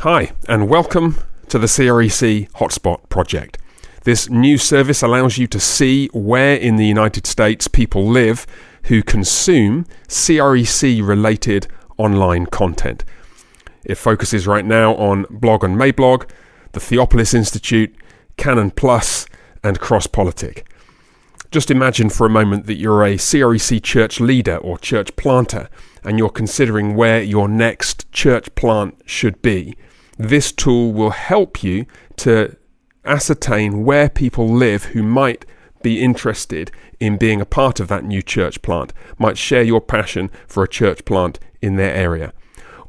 Hi, and welcome to the CREC HotSpot project. This new service allows you to see where in the United States people live who consume CREC-related online content. It focuses right now on Blog and Mablog, the Theopolis Institute, Canon Plus, and CrossPolitic. Just imagine for a moment that you're a CREC church leader or church planter, and you're considering where your next church plant should be. This tool will help you to ascertain where people live who might be interested in being a part of that new church plant, might share your passion for a church plant in their area.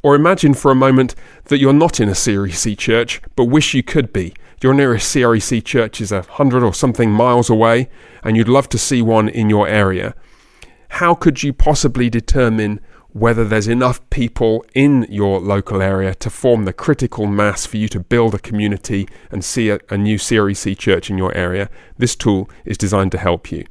Or imagine for a moment that you're not in a CREC church, but wish you could be. Your nearest CREC church is 100 or something miles away, and you'd love to see one in your area. How could you possibly determine whether there's enough people in your local area to form the critical mass for you to build a community and see a new CREC church in your area? This tool is designed to help you.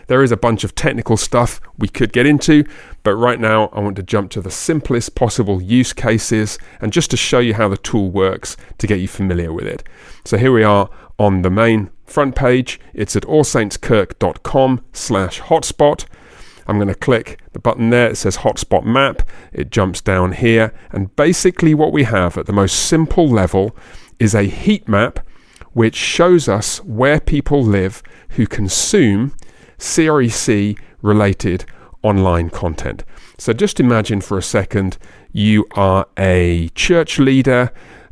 There is a bunch of technical stuff we could get into, but right now I want to jump to the simplest possible use cases and just to show you how the tool works to get you familiar with it. So here we are on the main front page. It's at allsaintsKirk.com/hotspot. I'm going to click the button there. It says Hotspot Map. It jumps down here. And basically what we have at the most simple level is a heat map which shows us where people live who consume CREC-related online content. So just imagine for a second you are a church leader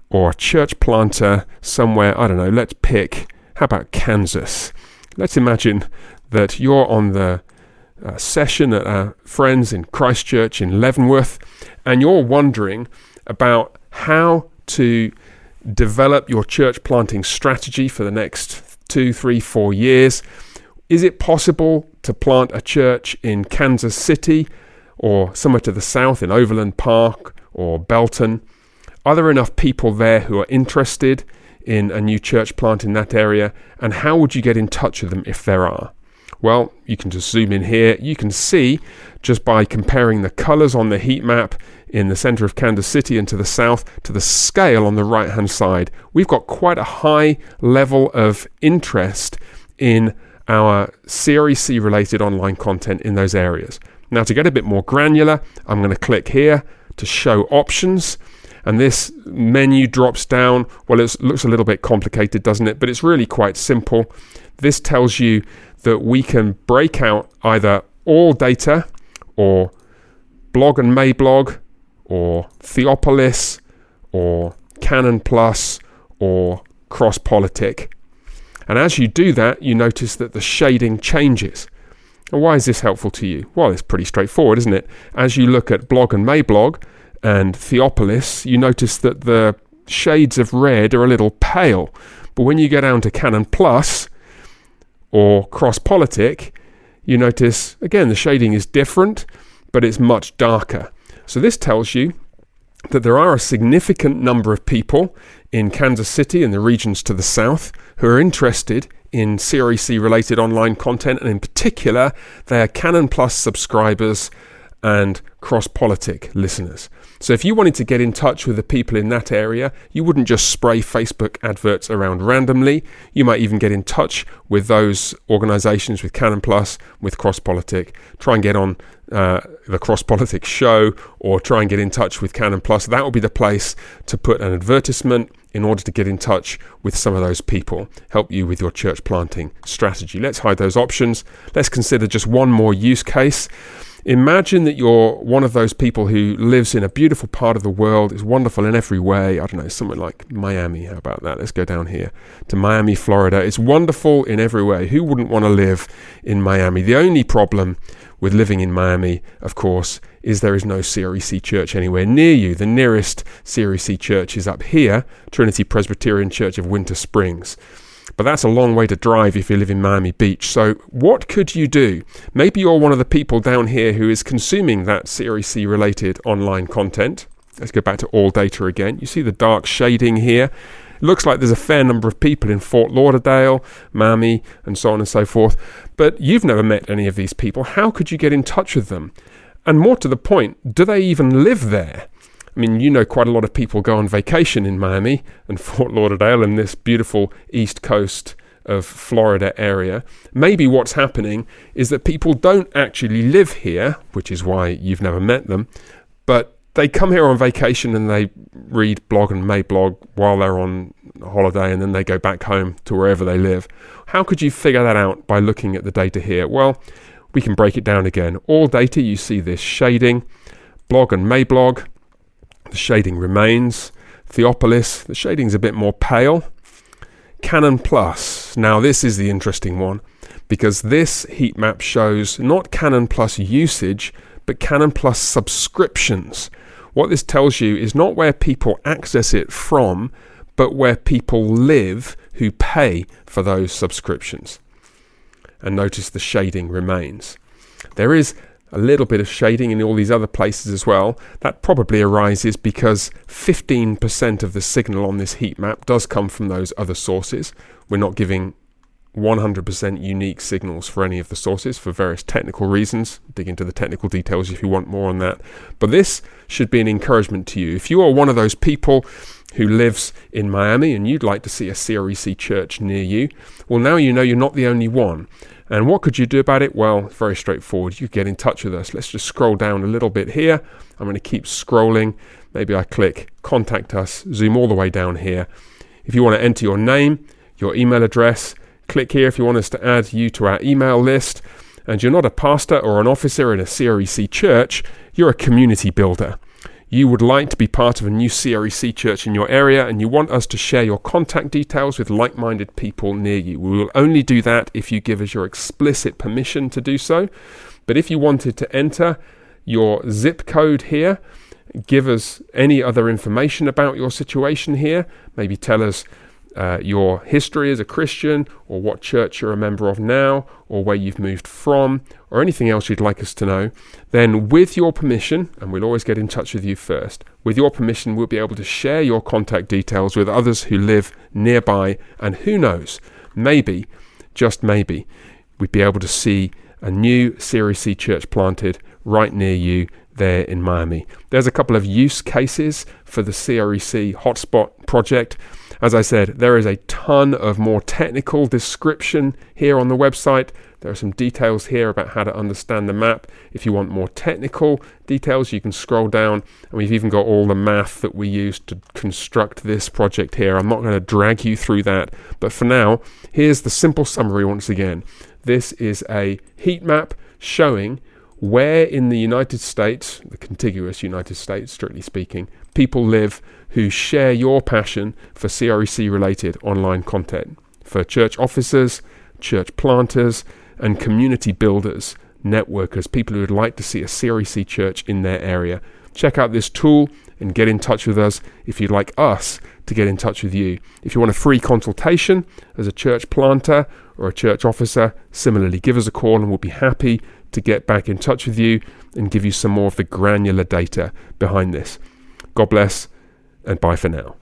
or a church planter somewhere, I don't know, let's pick, how about Kansas? Let's imagine that you're on the session at our friends in Christchurch in Leavenworth, and you're wondering about how to develop your church planting strategy for the next 2, 3, 4 years. Is it possible to plant a church in Kansas City or somewhere to the south in Overland Park or Belton? Are there enough people there who are interested in a new church plant in that area? And how would you get in touch with them if there are? Well, you can just zoom in here. You can see just by comparing the colors on the heat map in the center of Kansas City and to the south to the scale on the right hand side, we've got quite a high level of interest in our CREC related online content in those areas. Now to get a bit more granular, I'm going to click here to show options, and this menu drops down. Well, it looks a little bit complicated, doesn't it? But it's really quite simple. This tells you that we can break out either all data or Blog and Mablog or Theopolis or Canon Plus or CrossPolitic. And as you do that, you notice that the shading changes. And why is this helpful to you? Well, it's pretty straightforward, isn't it? As you look at Blog and Mablog and Theopolis, you notice that the shades of red are a little pale. But when you go down to Canon Plus or CrossPolitic, you notice, again, the shading is different, but it's much darker. So this tells you that there are a significant number of people in Kansas City and the regions to the south who are interested in CREC-related online content, and in particular, they are Canon Plus subscribers and CrossPolitic listeners. So if you wanted to get in touch with the people in that area, you wouldn't just spray Facebook adverts around randomly. You might even get in touch with those organizations, with Canon Plus, with CrossPolitic, try and get on the CrossPolitic show, or try and get in touch with Canon Plus. That would be the place to put an advertisement in order to get in touch with some of those people, help you with your church planting strategy. Let's hide those options. Let's consider just one more use case. Imagine that you're one of those people who lives in a beautiful part of the world, is wonderful in every way. I don't know, somewhere like Miami. How about that? Let's go down here to Miami, Florida. It's wonderful in every way. Who wouldn't want to live in Miami? The only problem with living in Miami, of course, is there is no CREC church anywhere near you. The nearest CREC church is up here, Trinity Presbyterian Church of Winter Springs. But that's a long way to drive if you live in Miami Beach. So what could you do? Maybe you're one of the people down here who is consuming that CREC-related online content. Let's go back to all data again. You see the dark shading here. It looks like there's a fair number of people in Fort Lauderdale, Miami, and so on and so forth. But you've never met any of these people. How could you get in touch with them? And more to the point, do they even live there? I mean, you know, quite a lot of people go on vacation in Miami and Fort Lauderdale and this beautiful East Coast of Florida area. Maybe what's happening is that people don't actually live here, which is why you've never met them, but they come here on vacation and they read blog and Mablog while they're on holiday, and then they go back home to wherever they live. How could you figure that out by looking at the data here? Well, we can break it down again. All data, you see this shading. Blog and Mablog, the shading remains. Theopolis, the shading's a bit more pale. Canon Plus, now this is the interesting one, because this heat map shows not Canon Plus usage, but Canon Plus subscriptions. What this tells you is not where people access it from, but where people live who pay for those subscriptions. And notice the shading remains. There is a little bit of shading in all these other places as well. That probably arises because 15% of the signal on this heat map does come from those other sources. We're not giving 100% unique signals for any of the sources for various technical reasons. Dig into the technical details if you want more on that. But this should be an encouragement to you. If you are one of those people who lives in Miami and you'd like to see a CREC church near you, well, now you know you're not the only one. And what could you do about it? Well, very straightforward. You get in touch with us. Let's just scroll down a little bit here. I'm going to keep scrolling. Maybe I click Contact Us, zoom all the way down here. If you want to enter your name, your email address, click here if you want us to add you to our email list. And you're not a pastor or an officer in a CREC church, you're a community builder. You would like to be part of a new CREC church in your area, and you want us to share your contact details with like-minded people near you. We will only do that if you give us your explicit permission to do so. But if you wanted to enter your zip code here, give us any other information about your situation here, maybe tell us your history as a Christian, or what church you're a member of now, or where you've moved from, or anything else you'd like us to know, then with your permission, and we'll always get in touch with you first, with your permission we'll be able to share your contact details with others who live nearby, and who knows, maybe, just maybe, we'd be able to see a new CREC church planted right near you there in Miami. There's a couple of use cases for the CREC HotSpot project. As I said, there is a ton of more technical description here on the website. There are some details here about how to understand the map. If you want more technical details, you can scroll down, and we've even got all the math that we used to construct this project here. I'm not going to drag you through that, but for now, here's the simple summary once again. This is a heat map showing where in the United States, the contiguous United States, strictly speaking, people live who share your passion for CREC-related online content, for church officers, church planters, and community builders, networkers, people who would like to see a CREC church in their area. Check out this tool and get in touch with us if you'd like us to get in touch with you. If you want a free consultation as a church planter or a church officer, similarly, give us a call and we'll be happy to get back in touch with you and give you some more of the granular data behind this. God bless, and bye for now.